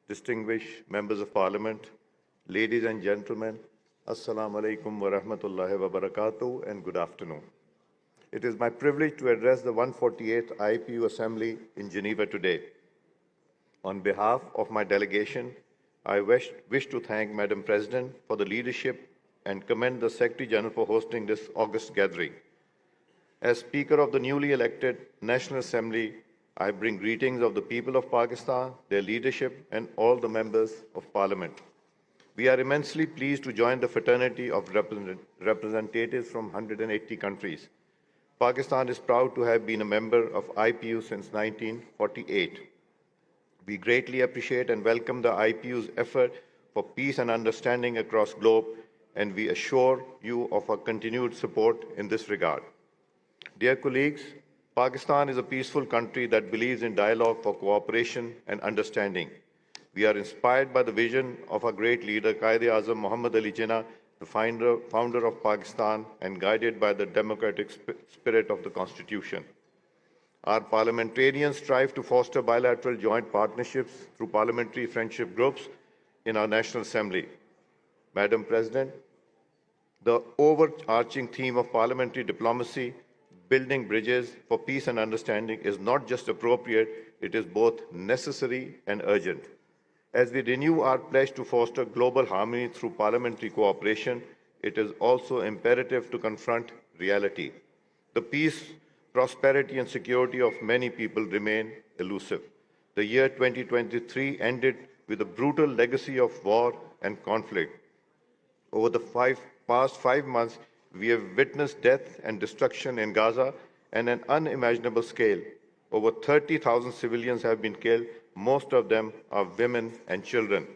distinguished members of parliament, ladies and gentlemen, assalamu alaikum wa rahmatullahi wa barakatuh and good afternoon. It is my privilege to address the 148th IPU Assembly in Geneva today. On behalf of my delegation, I wish to thank Madam President for the leadership and commend the Secretary General for hosting this august gathering. As Speaker of the newly elected National Assembly, I bring greetings of the people of Pakistan, their leadership, and all the members of Parliament. We are immensely pleased to join the fraternity of representatives from 180 countries. Pakistan is proud to have been a member of IPU since 1948. We greatly appreciate and welcome the IPU's effort for peace and understanding across the globe, and we assure you of our continued support in this regard. Dear colleagues, Pakistan is a peaceful country that believes in dialogue for cooperation and understanding. We are inspired by the vision of our great leader, Quaid Azam Muhammad Ali Jinnah, the founder of Pakistan, and guided by the democratic spirit of the Constitution. Our parliamentarians strive to foster bilateral joint partnerships through parliamentary friendship groups in our National Assembly. Madam President, the overarching theme of parliamentary diplomacy, building bridges for peace and understanding, is not just appropriate, it is both necessary and urgent. As we renew our pledge to foster global harmony through parliamentary cooperation, it is also imperative to confront reality. The peace, prosperity, and security of many people remain elusive. The year 2023 ended with a brutal legacy of war and conflict. Over the past 5 months, we have witnessed death and destruction in Gaza on an unimaginable scale. Over 30,000 civilians have been killed. Most of them are women and children.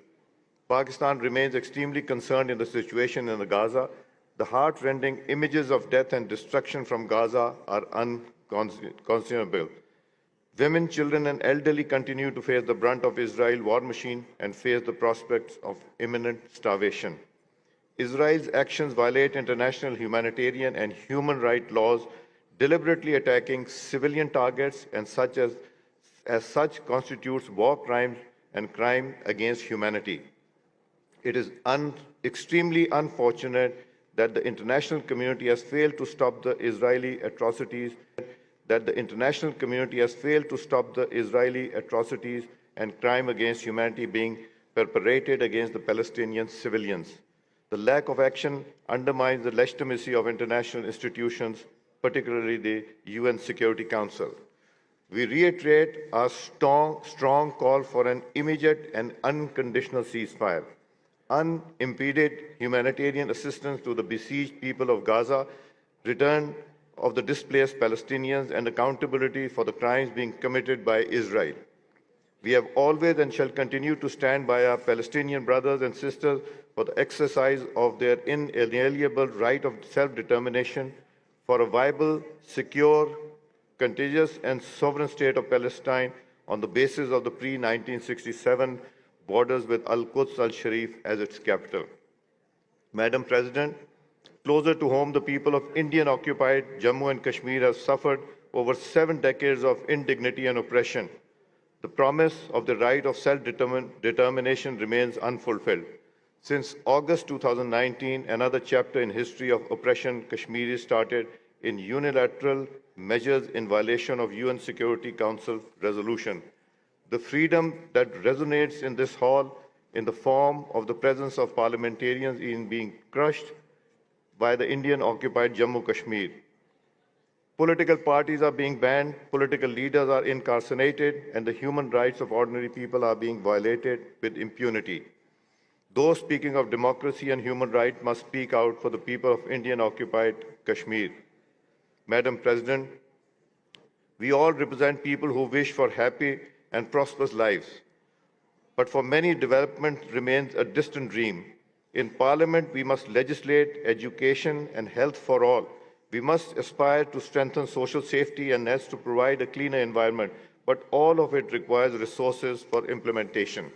Pakistan remains extremely concerned in the situation in Gaza. The heart-rending images of death and destruction from Gaza are unconscionable. Women, children, and elderly continue to face the brunt of Israel's war machine and face the prospects of imminent starvation. Israel's actions violate international humanitarian and human rights laws, deliberately attacking civilian targets, and as such constitutes war crimes and crime against humanity. It is extremely unfortunate that the international community has failed to stop the Israeli atrocities, and crime against humanity being perpetrated against the Palestinian civilians. The lack of action undermines the legitimacy of international institutions, particularly the UN Security Council. We reiterate our strong call for an immediate and unconditional ceasefire, unimpeded humanitarian assistance to the besieged people of Gaza, return of the displaced Palestinians, and accountability for the crimes being committed by Israel. We have always and shall continue to stand by our Palestinian brothers and sisters for the exercise of their inalienable right of self-determination, for a viable, secure, contiguous, and sovereign state of Palestine on the basis of the pre-1967 borders with Al-Quds al-Sharif as its capital. Madam President, closer to home, the people of Indian-occupied Jammu and Kashmir have suffered over 7 decades of indignity and oppression. The promise of the right of self-determination remains unfulfilled. Since August 2019, another chapter in history of oppression Kashmiris started in unilateral measures in violation of UN Security Council resolution. The freedom that resonates in this hall in the form of the presence of parliamentarians is being crushed by the Indian-occupied Jammu Kashmir. Political parties are being banned, political leaders are incarcerated, and the human rights of ordinary people are being violated with impunity. Those speaking of democracy and human rights must speak out for the people of Indian-occupied Kashmir. Madam President, we all represent people who wish for happy and prosperous lives. But for many, development remains a distant dream. In Parliament, we must legislate education and health for all. We must aspire to strengthen social safety and nets to provide a cleaner environment, but all of it requires resources for implementation.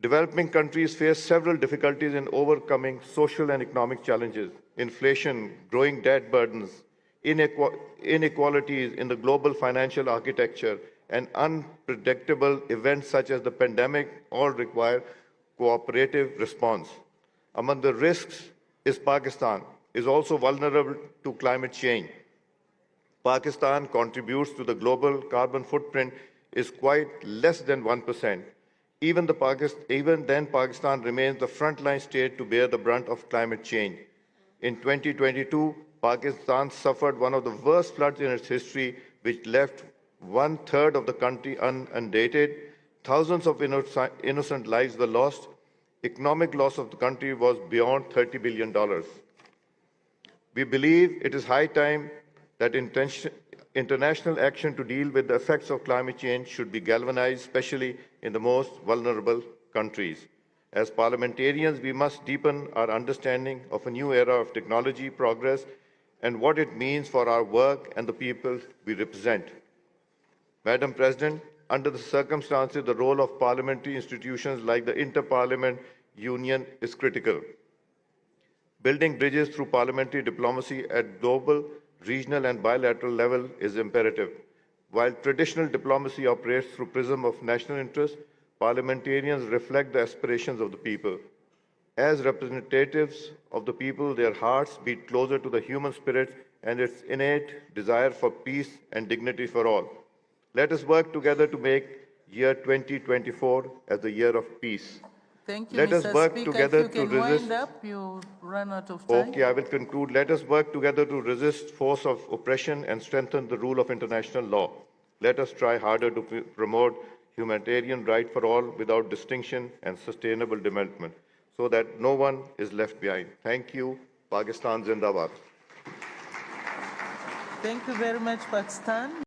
Developing countries face several difficulties in overcoming social and economic challenges: inflation, growing debt burdens, inequalities in the global financial architecture, and unpredictable events such as the pandemic all require cooperative response. Among the risks is Pakistan is also vulnerable to climate change. Pakistan contributes to the global carbon footprint is quite less than 1%. Even then, Pakistan remains the frontline state to bear the brunt of climate change. In 2022, Pakistan suffered one of the worst floods in its history, which left 1/3 of the country inundated. Thousands of innocent lives were lost. Economic loss of the country was beyond $30 billion. We believe it is high time that international action to deal with the effects of climate change should be galvanized, especially in the most vulnerable countries. As parliamentarians, we must deepen our understanding of a new era of technology progress and what it means for our work and the people we represent. Madam President, under the circumstances, the role of parliamentary institutions like the Inter-Parliament Union is critical. Building bridges through parliamentary diplomacy at global, regional and bilateral level is imperative. While traditional diplomacy operates through prism of national interest, parliamentarians reflect the aspirations of the people. As representatives of the people, their hearts beat closer to the human spirit and its innate desire for peace and dignity for all. Let us work together to make year 2024 as the year of peace. Thank you, Let Mr. us work Speaker. together if you to can resist. Wind up, you run out of time. Okay, I will conclude. Let us work together to resist force of oppression and strengthen the rule of international law. Let us try harder to promote humanitarian right for all without distinction and sustainable development so that no one is left behind. Thank you. Pakistan Zindabad. Thank you very much, Pakistan.